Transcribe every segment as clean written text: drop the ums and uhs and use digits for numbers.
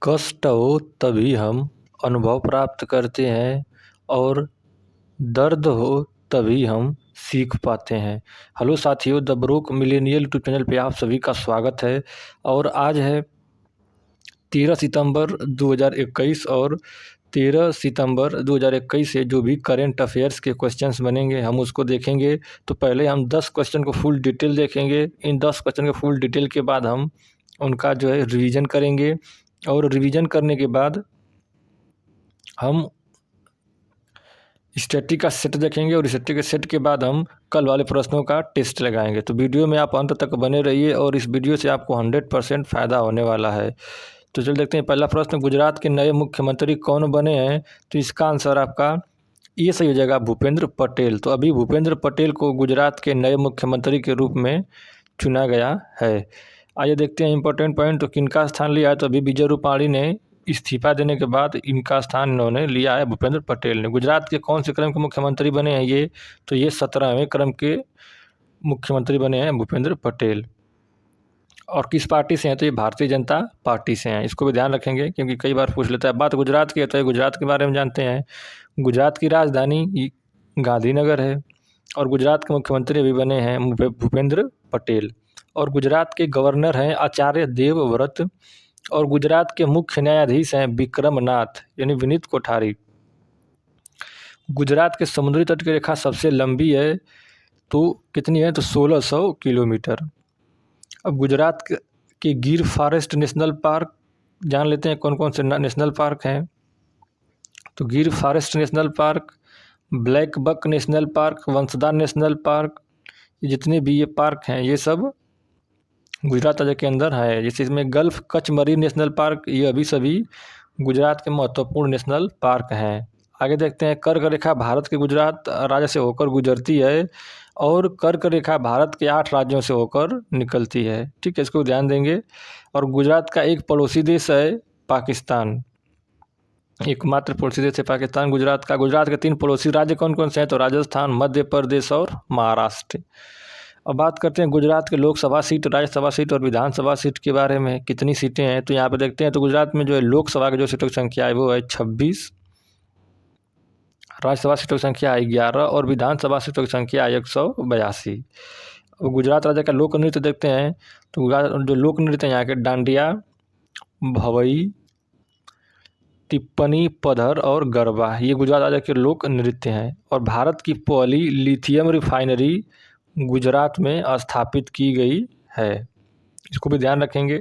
कष्ट हो तभी हम अनुभव प्राप्त करते हैं और दर्द हो तभी हम सीख पाते हैं। हेलो साथियों, the broke millennial YouTube channel पे आप सभी का स्वागत है। और आज है 13 सितंबर 2021 और 13 सितंबर 2021 से जो भी करेंट अफेयर्स के क्वेश्चंस बनेंगे हम उसको देखेंगे। तो पहले हम 10 क्वेश्चन को फुल डिटेल देखेंगे। इन 10 क्वेश्चन के फुल डिटेल के बाद हम उनका जो है रिवीजन करेंगे और रिवीजन करने के बाद हम स्टैटिक का सेट देखेंगे और स्टैटिक के सेट के बाद हम कल वाले प्रश्नों का टेस्ट लगाएंगे। तो वीडियो में आप अंत तक बने रहिए और इस वीडियो से आपको 100% फ़ायदा होने वाला है। तो चलिए देखते हैं पहला प्रश्न, गुजरात के नए मुख्यमंत्री कौन बने हैं? तो इसका आंसर आपका ये सही हो जाएगा, भूपेंद्र पटेल। तो अभी भूपेंद्र पटेल को गुजरात के नए मुख्यमंत्री के रूप में चुना गया है। आइए देखते हैं इंपॉर्टेंट पॉइंट। तो किनका स्थान लिया है? तो अभी विजय रूपाणी ने इस्तीफा देने के बाद इनका स्थान इन्होंने लिया है, भूपेंद्र पटेल ने। गुजरात के कौन से क्रम के मुख्यमंत्री बने हैं ये? तो ये 17वें क्रम के मुख्यमंत्री बने हैं भूपेंद्र पटेल। और किस पार्टी से हैं? तो ये भारतीय जनता पार्टी से हैं। इसको भी ध्यान रखेंगे क्योंकि कई बार पूछ लेता है। बात गुजरात की है तो ये गुजरात के बारे में जानते हैं। गुजरात की राजधानी गांधीनगर है और गुजरात के मुख्यमंत्री अभी बने हैं भूपेंद्र पटेल। और गुजरात के गवर्नर हैं आचार्य देवव्रत और गुजरात के मुख्य न्यायाधीश हैं विक्रमनाथ यानी विनीत कोठारी। गुजरात के समुद्री तट की रेखा सबसे लंबी है तो कितनी है? तो 1600 किलोमीटर। अब गुजरात के गिर फॉरेस्ट नेशनल पार्क जान लेते हैं कौन कौन से नेशनल पार्क हैं। तो Gir forest national park, black buck national park, Vansdhara national park, ये जितने भी ये पार्क हैं ये सब गुजरात राज्य के अंदर है। जैसे इसमें gulf Kutch marine national park, ये अभी सभी गुजरात के महत्वपूर्ण नेशनल पार्क हैं। आगे देखते हैं, कर्क रेखा भारत के गुजरात राज्य से होकर गुजरती है और कर्क रेखा भारत के 8 राज्यों से होकर निकलती है। ठीक है, इसको ध्यान देंगे। और गुजरात का एक पड़ोसी देश है पाकिस्तान, एकमात्र पड़ोसी देश है पाकिस्तान गुजरात का। गुजरात के 3 पड़ोसी राज्य कौन कौन से हैं? तो राजस्थान, मध्य प्रदेश और महाराष्ट्र। अब बात करते हैं गुजरात के लोकसभा सीट, राज्यसभा सीट और विधानसभा सीट के बारे में। कितनी सीटें हैं? तो यहाँ पे देखते हैं तो गुजरात में जो है लोकसभा की जो सीटों की संख्या है वो है 26, राज्यसभा सीटों की संख्या है 11 और विधानसभा सीटों की संख्या है 182। अब गुजरात राज्य का लोक नृत्य देखते हैं तो जो लोक नृत्य यहाँ के डांडिया, भवई, टिप्पणी, पधर और गरबा, ये गुजरात राज्य के लोक नृत्य हैं। और भारत की पहली लिथियम रिफाइनरी गुजरात में स्थापित की गई है, इसको भी ध्यान रखेंगे।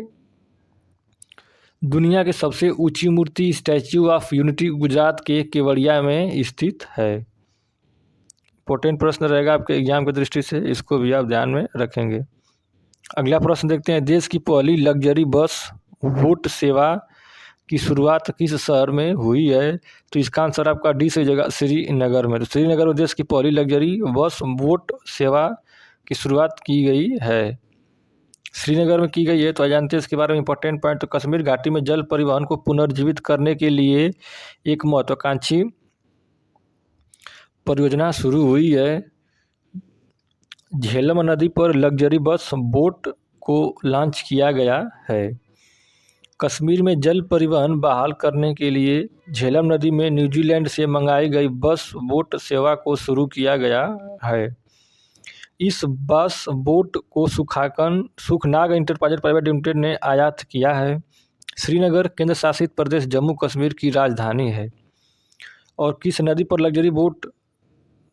दुनिया की सबसे ऊंची मूर्ति स्टैच्यू ऑफ यूनिटी गुजरात के केवड़िया में स्थित है। इंपॉर्टेंट प्रश्न रहेगा आपके एग्जाम की दृष्टि से, इसको भी आप ध्यान में रखेंगे। अगला प्रश्न देखते हैं, देश की पहली लग्जरी बस वोट सेवा की शुरुआत किस शहर में हुई है? तो इसका आंसर आपका डी से जगह श्रीनगर में। तो श्रीनगर में देश की पहली लग्जरी बस वोट सेवा की शुरुआत की गई है, श्रीनगर में की गई है। तो जानते हैं इसके बारे में इंपॉर्टेंट पॉइंट। तो कश्मीर घाटी में जल परिवहन को पुनर्जीवित करने के लिए एक महत्वाकांक्षी परियोजना शुरू हुई है। झेलम नदी पर लग्जरी बस बोट को लॉन्च किया गया है। कश्मीर में जल परिवहन बहाल करने के लिए झेलम नदी में न्यूजीलैंड से मंगाई गई बस बोट सेवा को शुरू किया गया है। इस बस बोट को सुखनाग इंटरप्राइजेज प्राइवेट लिमिटेड ने आयात किया है। श्रीनगर केंद्र शासित प्रदेश जम्मू कश्मीर की राजधानी है। और किस नदी पर लग्जरी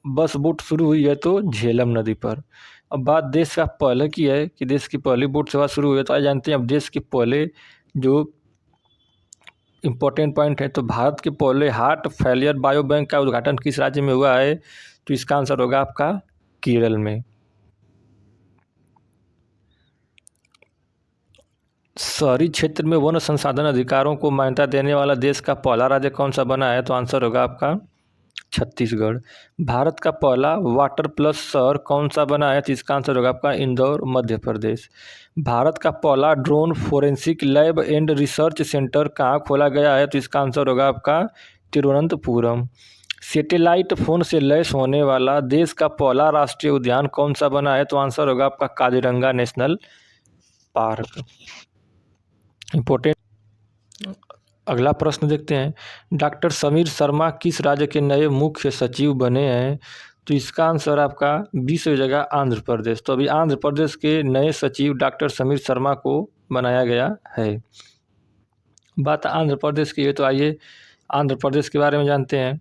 बस बोट शुरू हुई है? तो झेलम नदी पर। अब बात देश का पहले की है कि देश की पहली बोट सेवा शुरू हुई है। तो आज जानते हैं अब देश के पहले जो इम्पोर्टेंट पॉइंट है, तो भारत के पहले हार्ट फेलियर बायो बैंक का उद्घाटन किस राज्य में हुआ है? तो इसका आंसर होगा आपका केरल में। शहरी क्षेत्र में वन संसाधन अधिकारों को मान्यता देने वाला देश का पहला राज्य कौन सा बना है? तो आंसर होगा आपका छत्तीसगढ़। भारत का पहला वाटर प्लस शहर कौन सा बना है? तो इसका आंसर होगा आपका इंदौर, मध्य प्रदेश। भारत का पहला drone forensic lab and research centre कहाँ खोला गया है? तो इसका आंसर होगा आपका तिरुवनंतपुरम। सैटेलाइट फोन से लैस होने वाला देश का पहला राष्ट्रीय उद्यान कौन सा बना है? तो आंसर होगा आपका काजीरंगा नेशनल पार्क। इंपॉर्टेंट अगला प्रश्न देखते हैं, डॉक्टर समीर शर्मा किस राज्य के नए मुख्य सचिव बने हैं? तो इसका आंसर आपका 20 हो जाएगा आंध्र प्रदेश। तो अभी आंध्र प्रदेश के नए सचिव डॉक्टर समीर शर्मा को बनाया गया है। बात आंध्र प्रदेश की है, तो आइए आंध्र प्रदेश के बारे में जानते हैं।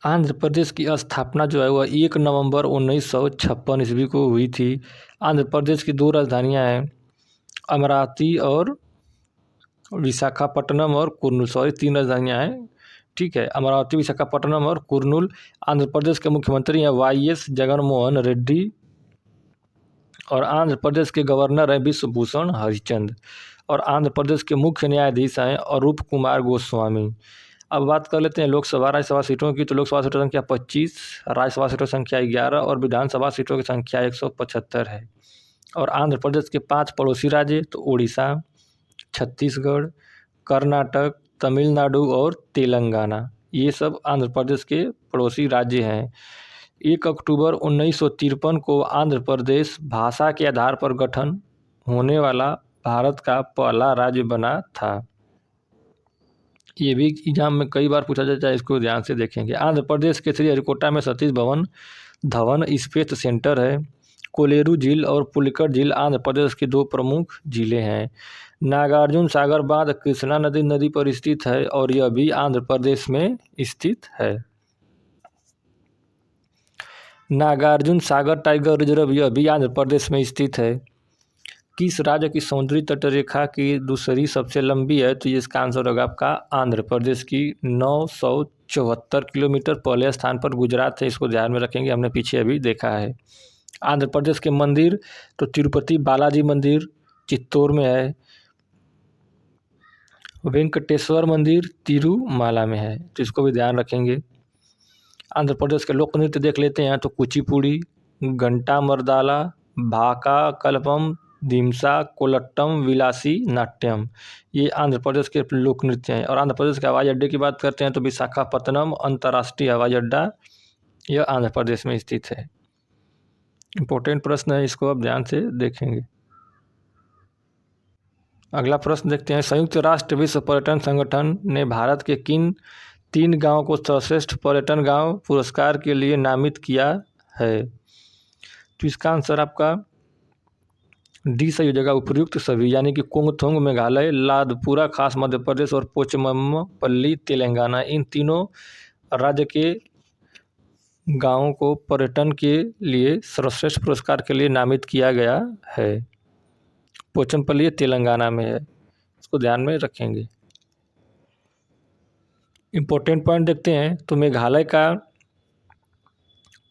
आंध्र प्रदेश की स्थापना जो है वह 1 नवंबर 1956 ईस्वी को हुई थी। आंध्र प्रदेश की 2 राजधानियां हैं, अमरावती और विशाखापट्टनम और कुर्नूल, सॉरी 3 राजधानियां हैं, ठीक है, अमरावती, विशाखापट्टनम और कुर्नूल। आंध्र प्रदेश के मुख्यमंत्री हैं वाईएस जगनमोहन रेड्डी और आंध्र प्रदेश के गवर्नर हैं विश्वभूषण हरिचंद और आंध्र प्रदेश के मुख्य न्यायाधीश हैं अरूप कुमार गोस्वामी। अब बात कर लेते हैं लोकसभा राज्यसभा सीटों की। तो लोकसभा सीटों की संख्या 25, राज्यसभा सीटों की संख्या 11 और विधानसभा सीटों की संख्या 175 है। और आंध्र प्रदेश के 5 पड़ोसी राज्य, तो उड़ीसा, छत्तीसगढ़, कर्नाटक, तमिलनाडु और तेलंगाना, ये सब आंध्र प्रदेश के पड़ोसी राज्य हैं। 1 अक्टूबर 1953 को आंध्र प्रदेश भाषा के आधार पर गठन होने वाला भारत का पहला राज्य बना था। ये भी एग्जाम में कई बार पूछा जाता है, इसको ध्यान से देखेंगे। आंध्र प्रदेश के श्रीहरिकोटा में सतीश धवन स्पेस सेंटर है। कोलेरू झील और पुलिकट झील आंध्र प्रदेश की 2 प्रमुख झीलें हैं। नागार्जुन सागर बांध कृष्णा नदी पर स्थित है और यह भी आंध्र प्रदेश में स्थित है। नागार्जुन सागर टाइगर रिजर्व यह भी आंध्र प्रदेश में स्थित है। किस राज्य की समुद्री तटरेखा की दूसरी सबसे लंबी है? तो इसका आंसर होगा आपका आंध्र प्रदेश की 974 किलोमीटर। पहले स्थान पर गुजरात है, इसको ध्यान में रखेंगे, हमने पीछे अभी देखा है। आंध्र प्रदेश के मंदिर, तो तिरुपति बालाजी मंदिर चित्तौड़ में है। वेंकटेश्वर मंदिर तिरुमाला में है, तो इसको भी ध्यान रखेंगे। आंध्र प्रदेश के लोक नृत्य देख लेते हैं, तो कुचिपुड़ी, घंटा मर्दाला, भाका कल्पम, दिमसा, कोलट्टम, विलासी नाट्यम, ये आंध्र प्रदेश के लोक नृत्य हैं। और आंध्र प्रदेश के हवाई अड्डे की बात करते हैं, तो विशाखापत्तनम अंतर्राष्ट्रीय हवाई अड्डा यह आंध्र प्रदेश में स्थित है। इंपॉर्टेंट प्रश्न है, इसको आप ध्यान से देखेंगे। अगला प्रश्न देखते हैं, संयुक्त राष्ट्र विश्व पर्यटन संगठन ने भारत के किन 3 गाँव को सर्वश्रेष्ठ पर्यटन गाँव पुरस्कार के लिए नामित किया है? तो इसका आंसर आपका डी सही हो जाएगा, उपयुक्त सभी, यानी कि कुंगथोंग मेघालय, लादपुरा खास मध्य प्रदेश और पोचमपल्ली तेलंगाना, इन तीनों राज्य के गाँवों को पर्यटन के लिए सर्वश्रेष्ठ पुरस्कार के लिए नामित किया गया है। पोचमपल्ली तेलंगाना में है, इसको ध्यान में रखेंगे। इम्पोर्टेंट पॉइंट देखते हैं, तो मेघालय का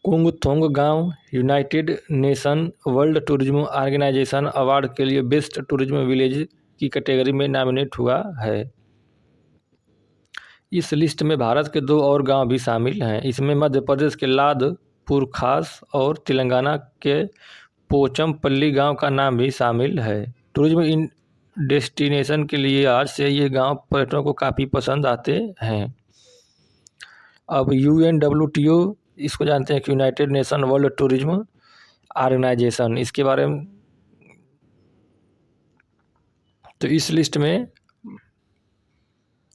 कुंगथोंग गांव United Nation World Tourism Organization award के लिए बेस्ट टूरिज्म विलेज की कैटेगरी में नॉमिनेट हुआ है। इस लिस्ट में भारत के 2 और गांव भी शामिल हैं। इसमें मध्य प्रदेश के लादपुर खास और तेलंगाना के पोचमपल्ली गांव का नाम भी शामिल है। टूरिज्म इन डेस्टिनेशन के लिए आज से ये गांव पर्यटकों को काफ़ी पसंद आते हैं। अब UNWTO, इसको जानते हैं कि United Nation World Tourism Organization, इसके बारे में, तो इस लिस्ट में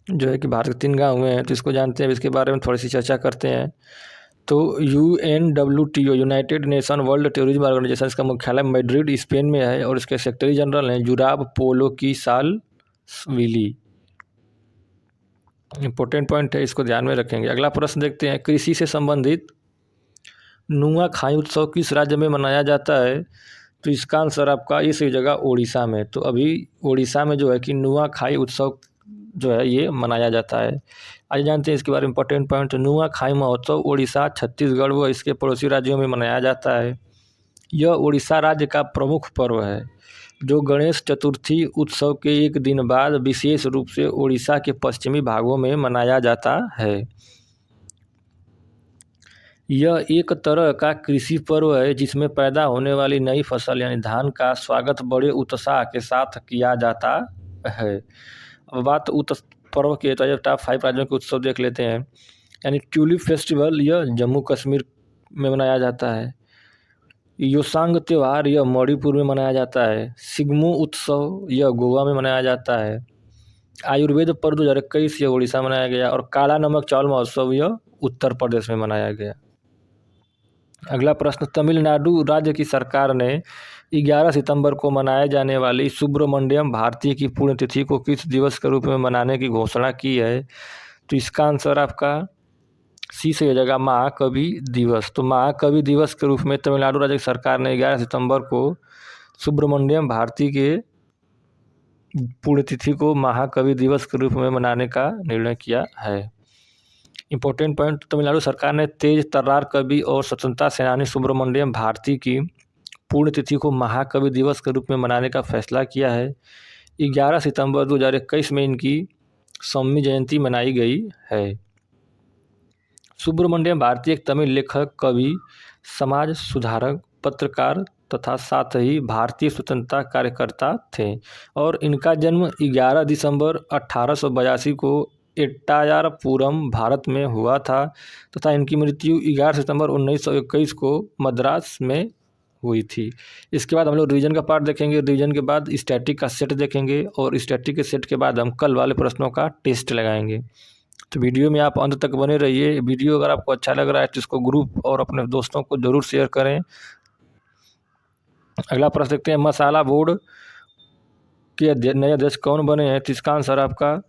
जो है कि भारत के 3 गाँव हुए हैं, तो इसको जानते हैं, इसके बारे में थोड़ी सी चर्चा करते हैं। तो UNWTO United Nation World Tourism Organization, इसका मुख्यालय मैड्रिड स्पेन में है और इसके सेक्रेटरी जनरल हैं जुराब पोलो की साल्विली। इंपॉर्टेंट पॉइंट है, इसको ध्यान में रखेंगे। अगला प्रश्न देखते हैं, कृषि से संबंधित नुआखाई उत्सव किस राज्य में मनाया जाता है? तो इसका आंसर आपका इस जगह उड़ीसा में। तो अभी उड़ीसा में जो है कि नुआखाई उत्सव जो है ये मनाया जाता है। आज जानते हैं इसके बारे में इंपॉर्टेंट पॉइंट। नुआखाई महोत्सव उड़ीसा, छत्तीसगढ़ व इसके पड़ोसी राज्यों में मनाया जाता है। यह उड़ीसा राज्य का प्रमुख पर्व है जो गणेश चतुर्थी उत्सव के 1 दिन बाद विशेष रूप से उड़ीसा के पश्चिमी भागों में मनाया जाता है। यह एक तरह का कृषि पर्व है जिसमें पैदा होने वाली नई फसल यानी धान का स्वागत बड़े उत्साह के साथ किया जाता है। अब बात पर्व की है, तो टॉप 5 राज्यों के उत्सव देख लेते हैं। यानी ट्यूलिप फेस्टिवल, यह जम्मू कश्मीर में मनाया जाता है। योसांग त्यौहार यह मणिपुर में मनाया जाता है। सिग्मो उत्सव यह गोवा में मनाया जाता है। आयुर्वेद पर्व 2021 यह उड़ीसा में मनाया गया। और काला नमक चावल महोत्सव यह उत्तर प्रदेश में मनाया गया। अगला प्रश्न, तमिलनाडु राज्य की सरकार ने 11 सितंबर को मनाए जाने वाली सुब्रमण्यम भारती की पुण्यतिथि को किस दिवस के रूप में मनाने की घोषणा की है? तो इसका आंसर आपका सी से हो जाएगा, महाकवि दिवस। तो महाकवि दिवस के रूप में तमिलनाडु राज्य सरकार ने 11 सितंबर को सुब्रमण्यम भारती के पुण्यतिथि को महाकवि दिवस के रूप में मनाने का निर्णय किया है। इंपॉर्टेंट पॉइंट, तमिलनाडु सरकार ने तेज तर्रार कवि और स्वतंत्रता सेनानी सुब्रमण्यम भारती की पुण्यतिथि को महाकवि दिवस के रूप में मनाने का फैसला किया है। 11 सितंबर 2021 में इनकी 100वीं जयंती मनाई गई है। सुब्रमण्यम भारती एक तमिल लेखक, कवि, समाज सुधारक, पत्रकार तथा साथ ही भारतीय स्वतंत्रता कार्यकर्ता थे और इनका जन्म 11 दिसंबर 1882 को एट्टायारपुरम भारत में हुआ था तथा इनकी मृत्यु 11 सितंबर 1921 को मद्रास में हुई थी। इसके बाद हम लोग रिवीजन का पार्ट देखेंगे। रिवीजन के बाद स्टैटिक का सेट देखेंगे और स्टैटिक के सेट के बाद हम कल वाले प्रश्नों का टेस्ट लगाएंगे। तो वीडियो में आप अंत तक बने रहिए। वीडियो अगर आपको अच्छा लग रहा है तो इसको ग्रुप और अपने दोस्तों को ज़रूर शेयर करें। अगला प्रश्न देखते हैं, मसाला बोर्ड के नए अध्यक्ष कौन बने हैं? तो इसका आंसर आपका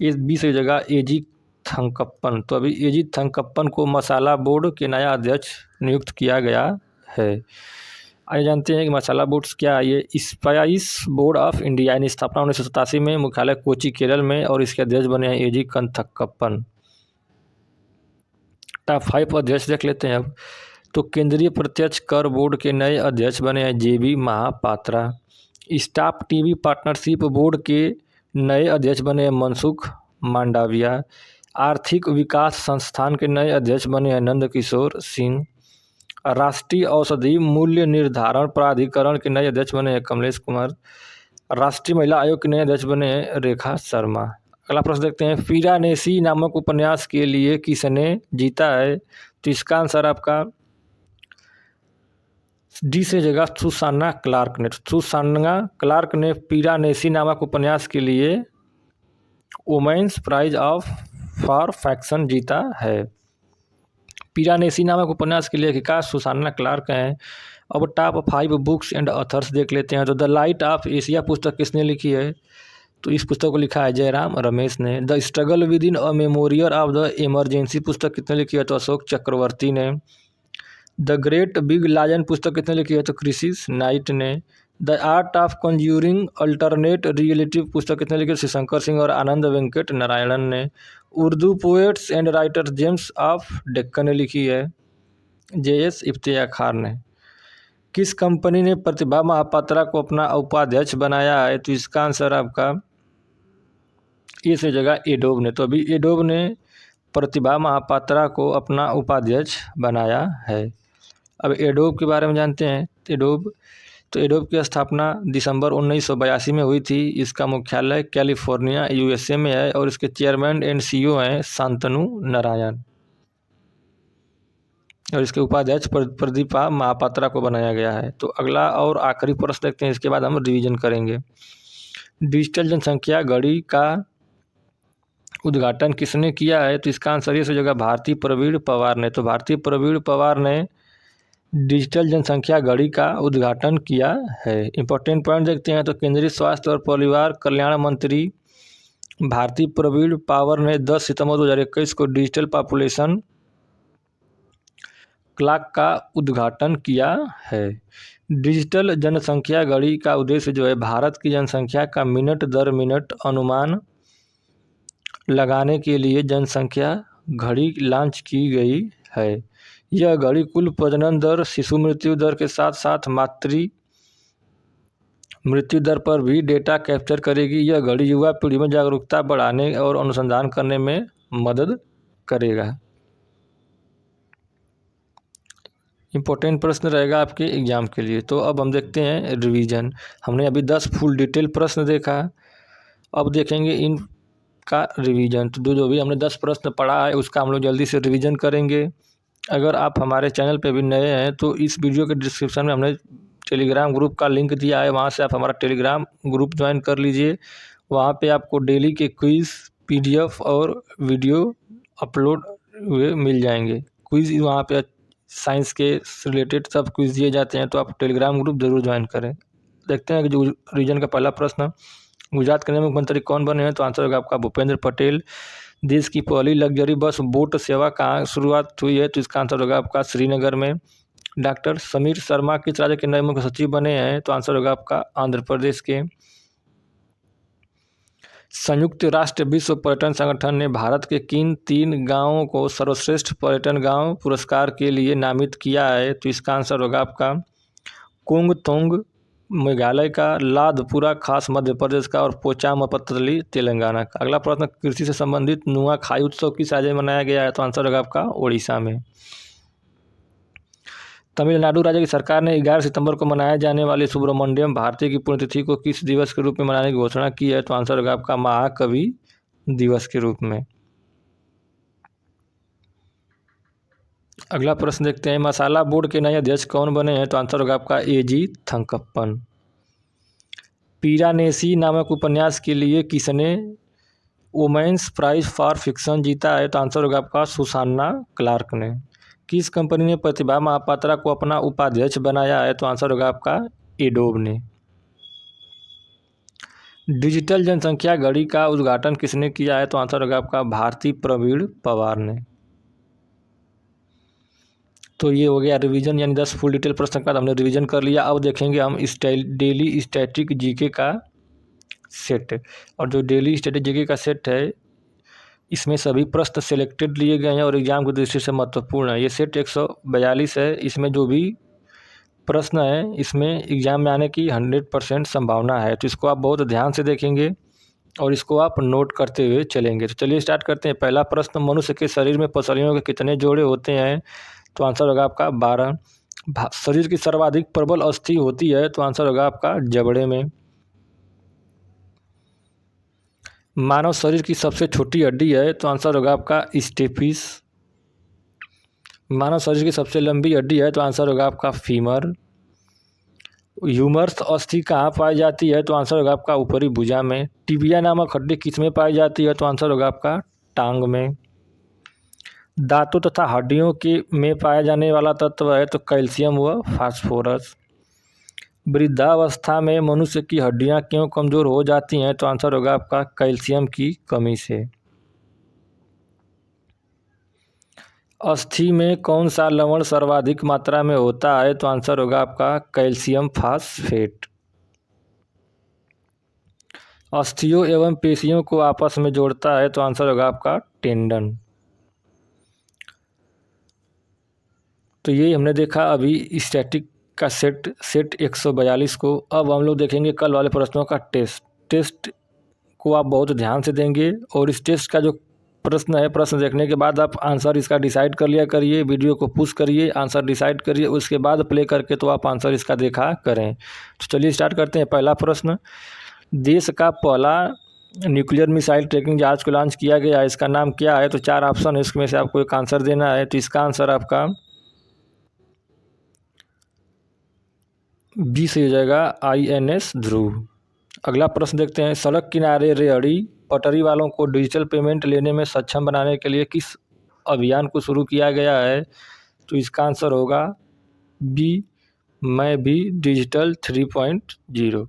इस 20 जगह एजी थंकप्पन। तो अभी एजी थंकप्पन को मसाला बोर्ड के नया अध्यक्ष नियुक्त किया गया है। आइए जानते हैं कि मसाला बोर्ड्स क्या है। ये स्पाइस बोर्ड ऑफ इंडिया की स्थापना 1987 में, मुख्यालय कोची केरल में और इसके अध्यक्ष बने हैं एजी थंकप्पन। टॉप 5 अध्यक्ष देख लेते हैं अब। तो केंद्रीय प्रत्यक्ष कर बोर्ड के नए अध्यक्ष बने हैं JB Mahapatra. Staff TV partnership board के नए अध्यक्ष बने हैं मनसुख मांडविया। आर्थिक विकास संस्थान के नए अध्यक्ष बने हैं नंद किशोर सिंह। राष्ट्रीय औषधि मूल्य निर्धारण प्राधिकरण के नए अध्यक्ष बने हैं कमलेश कुमार। राष्ट्रीय महिला आयोग के नए अध्यक्ष बने हैं रेखा शर्मा। अगला प्रश्न देखते हैं, पिरानेसी नामक उपन्यास के लिए किसने जीता है? तो इसका आंसर आपका डी से जगह सुसान्ना क्लार्क ने। सुसान्ना क्लार्क ने पिरानेसी नामक उपन्यास के लिए women's prize of for fiction जीता है। पिरानेसी नामक उपन्यास के लेखिका सुसान्ना क्लार्क हैं। अब टॉप 5 बुक्स एंड ऑथर्स देख लेते हैं। तो द लाइट ऑफ एशिया पुस्तक किसने लिखी है? तो इस पुस्तक को लिखा है जयराम रमेश ने। The struggle with in a memorial of the emergency पुस्तक किसने लिखी है? तो अशोक चक्रवर्ती ने। द ग्रेट बिग लायन पुस्तक किसने लिखी है? तो क्रिसिस नाइट ने। The art of conjuring alternate reality पुस्तक किसने लिखी है? श्री शंकर सिंह और आनंद वेंकट नारायणन ने। Urdu poets and writers James of Deccan ने लिखी है JS इफ्तियार खान ने। किस कंपनी ने प्रतिभा महापात्रा को अपना उपाध्यक्ष बनाया है? तो इसका आंसर आपका ए से जगह एडोब ने। तो अभी एडोब ने प्रतिभा महापात्रा को अपना उपाध्यक्ष बनाया है। अब एडोब के बारे में जानते हैं। तो एडोब की स्थापना दिसंबर 1982 में हुई थी। इसका मुख्यालय कैलिफोर्निया USA में है और इसके चेयरमैन एंड CEO हैं शांतनु नारायण और इसके उपाध्यक्ष प्रतिभा महापात्रा को बनाया गया है। तो अगला और आखिरी प्रश्न देखते हैं, इसके बाद हम रिवीजन करेंगे। डिजिटल जनसंख्या घड़ी का उद्घाटन किसने किया है? तो इसका आंसर ये जगह भारती प्रवीण पवार ने। तो भारती प्रवीण पवार ने डिजिटल जनसंख्या घड़ी का उद्घाटन किया है। इंपॉर्टेंट पॉइंट देखते हैं। तो केंद्रीय स्वास्थ्य और परिवार कल्याण मंत्री भारती प्रवीण पवार ने 10 सितंबर 2021 को डिजिटल पॉपुलेशन क्लॉक का उद्घाटन किया है। डिजिटल जनसंख्या घड़ी का उद्देश्य जो है भारत की जनसंख्या का मिनट दर मिनट अनुमान लगाने के लिए जनसंख्या घड़ी लॉन्च की गई है। यह घड़ी कुल प्रजनन दर, शिशु मृत्यु दर के साथ साथ मातृ मृत्यु दर पर भी डेटा कैप्चर करेगी। यह घड़ी युवा पीढ़ी में जागरूकता बढ़ाने और अनुसंधान करने में मदद करेगा। इम्पोर्टेंट प्रश्न रहेगा आपके एग्जाम के लिए। तो अब हम देखते हैं रिवीजन। हमने अभी 10 फुल डिटेल प्रश्न देखा, अब देखेंगे इनका रिवीजन। तो जो भी हमने 10 प्रश्न पढ़ा है उसका हम लोग जल्दी से रिवीजन करेंगे अगर आप हमारे चैनल पे भी नए हैं तो इस वीडियो के डिस्क्रिप्शन में हमने टेलीग्राम ग्रुप का लिंक दिया है, वहाँ से आप हमारा टेलीग्राम ग्रुप ज्वाइन कर लीजिए। वहाँ पे आपको डेली के क्विज़ PDF और वीडियो अपलोड हुए मिल जाएंगे। क्विज़ वहाँ पे साइंस के रिलेटेड सब क्विज़ दिए जाते हैं, तो आप टेलीग्राम ग्रुप ज़रूर ज्वाइन करें। देखते हैं कि जो रीजन का पहला प्रश्न, गुजरात के नए मुख्यमंत्री कौन बने हैं? तो आंसर होगा आपका भूपेंद्र पटेल। देश की पहली लग्जरी बस बोट सेवा कहाँ शुरुआत हुई है? तो इसका आंसर होगा आपका श्रीनगर में। डॉक्टर समीर शर्मा किस राज्य के नए मुख्य सचिव बने हैं? तो आंसर होगा आपका आंध्र प्रदेश के। संयुक्त राष्ट्र विश्व पर्यटन संगठन ने भारत के किन 3 गांवों को सर्वश्रेष्ठ पर्यटन गांव पुरस्कार के लिए नामित किया है? तो इसका आंसर होगा आपका कुंगतोंग मेघालय का, लाधपुरा खास मध्य प्रदेश का और पोचामपल्ली तेलंगाना का। अगला प्रश्न, कृषि से संबंधित नुआखाई उत्सव किस राज्य में मनाया गया है? तो आंसर होगा आपका ओडिशा में। तमिलनाडु राज्य की सरकार ने 11 सितंबर को मनाए जाने वाली सुब्रमण्यम भारती की पुण्यतिथि को किस दिवस के रूप में मनाने की घोषणा की है? तो आंसर होगा आपका महाकवि दिवस के रूप में। अगला प्रश्न देखते हैं, मसाला बोर्ड के नए अध्यक्ष कौन बने हैं? तो आंसर होगा आपका AG थंकप्पन। पिरानेसी नामक उपन्यास के लिए किसने वुमेन्स प्राइज फॉर फिक्शन जीता है? तो आंसर होगा आपका सुसान्ना क्लार्क ने। किस कंपनी ने प्रतिभा महापात्रा को अपना उपाध्यक्ष बनाया है? तो आंसर होगा आपका एडोब ने। डिजिटल जनसंख्या घड़ी का उद्घाटन किसने किया है? तो आंसर होगा आपका भारती प्रवीण पवार ने। तो ये हो गया रिवीजन, यानी 10 फुल डिटेल प्रश्न का हमने रिवीजन कर लिया। अब देखेंगे हम डेली स्टैटिक जीके का सेट। और जो डेली स्टैटिक जीके का सेट है, इसमें सभी प्रश्न सिलेक्टेड लिए गए हैं और एग्जाम की दृष्टि से महत्वपूर्ण है। ये सेट 142 है। इसमें जो भी प्रश्न है, इसमें एग्जाम में आने की 100% संभावना है। तो इसको आप बहुत ध्यान से देखेंगे और इसको आप नोट करते हुए चलेंगे। तो चलिए स्टार्ट करते हैं। पहला प्रश्न, मनुष्य के शरीर में पसलियों के कितने जोड़े होते हैं? तो आंसर होगा आपका 12। शरीर की सर्वाधिक प्रबल अस्थि होती है? तो आंसर होगा आपका जबड़े में। मानव शरीर की सबसे छोटी हड्डी है? तो आंसर होगा आपका स्टेपिस। मानव शरीर की सबसे लंबी हड्डी है? तो आंसर होगा आपका फीमर। ह्यूमरस अस्थि कहाँ पाई जाती है? तो आंसर होगा आपका ऊपरी भुजा में। टिबिया नामक हड्डी किस में पाई जाती है? तो आंसर होगा आपका टांग में। दांतों तथा हड्डियों के में पाया जाने वाला तत्व है? तो कैल्शियम व फास्फोरस। वृद्धावस्था में मनुष्य की हड्डियां क्यों कमजोर हो जाती हैं? तो आंसर होगा आपका कैल्शियम की कमी से। अस्थि में कौन सा लवण सर्वाधिक मात्रा में होता है? तो आंसर होगा आपका कैल्शियम फास्फेट। अस्थियों एवं पेशियों को आपस में जोड़ता है? तो आंसर होगा आपका टेंडन। तो ये हमने देखा अभी स्टैटिक का सेट 142 को। अब हम लोग देखेंगे कल वाले प्रश्नों का टेस्ट को आप बहुत ध्यान से देंगे और इस टेस्ट का जो प्रश्न है, प्रश्न देखने के बाद आप आंसर इसका डिसाइड कर लिया करिए। वीडियो को पुश करिए, आंसर डिसाइड करिए, उसके बाद प्ले करके तो आप आंसर इसका देखा करें। तो चलिए स्टार्ट करते हैं। पहला प्रश्न, देश का पहला न्यूक्लियर मिसाइल ट्रैकिंग जहाज को लॉन्च किया गया, इसका नाम क्या है? तो 4 ऑप्शन है, इसमें से आपको एक आंसर देना है। तो इसका आंसर आपका बी से हो जाएगा, INS ध्रुव। अगला प्रश्न देखते हैं, सड़क किनारे रेहड़ी पटरी वालों को डिजिटल पेमेंट लेने में सक्षम बनाने के लिए किस अभियान को शुरू किया गया है? तो इसका आंसर होगा बी, मैं भी डिजिटल 3.0।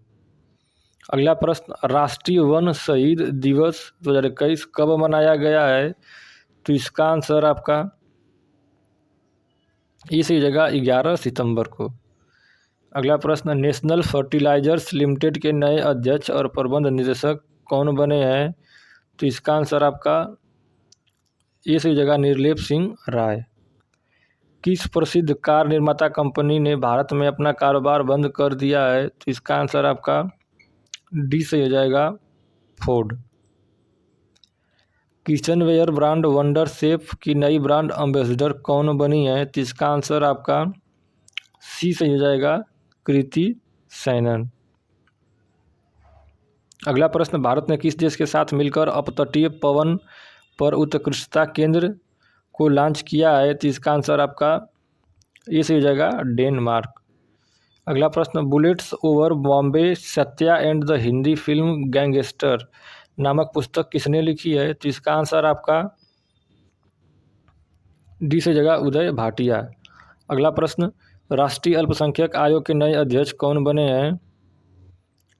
अगला प्रश्न, राष्ट्रीय वन शहीद दिवस 2021 कब मनाया गया है? तो इसका आंसर आपका इसी जगह 11 सितंबर को। अगला प्रश्न, नेशनल फर्टिलाइजर्स लिमिटेड के नए अध्यक्ष और प्रबंध निदेशक कौन बने हैं? तो इसका आंसर आपका इसी जगह निर्लेप सिंह राय। किस प्रसिद्ध कार निर्माता कंपनी ने भारत में अपना कारोबार बंद कर दिया है? तो इसका आंसर आपका डी से हो जाएगा, Ford. Kitchenware brand wonder chef की नई ब्रांड एम्बेसडर कौन बनी है? तो इसका आंसर आपका सी से हो जाएगा, कृति सैनन। अगला प्रश्न, भारत ने किस देश के साथ मिलकर अपतटीय पवन पर उत्कृष्टता केंद्र को लॉन्च किया है? तो इसका आंसर आपका ए से हो जाएगा डेनमार्क। अगला प्रश्न, bullets over Bombay Satya and the Hindi film gangster नामक पुस्तक किसने लिखी है? तो इसका आंसर आपका डी से जगह उदय भाटिया। अगला प्रश्न, राष्ट्रीय अल्पसंख्यक आयोग के नए अध्यक्ष कौन बने हैं?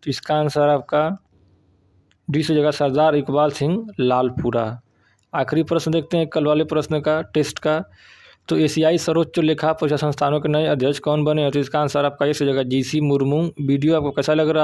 तो इसका आंसर आपका डी से जगह सरदार इकबाल सिंह लालपुरा। आखिरी प्रश्न देखते हैं कल वाले प्रश्न का, टेस्ट का। तो एशियाई सर्वोच्च लेखा परीक्षा संस्थानों के नए अध्यक्ष कौन बने हैं? तो इसका आंसर आपका ए से जगह जीसी मुर्मू। वीडियो आपको कैसा लग रहा है?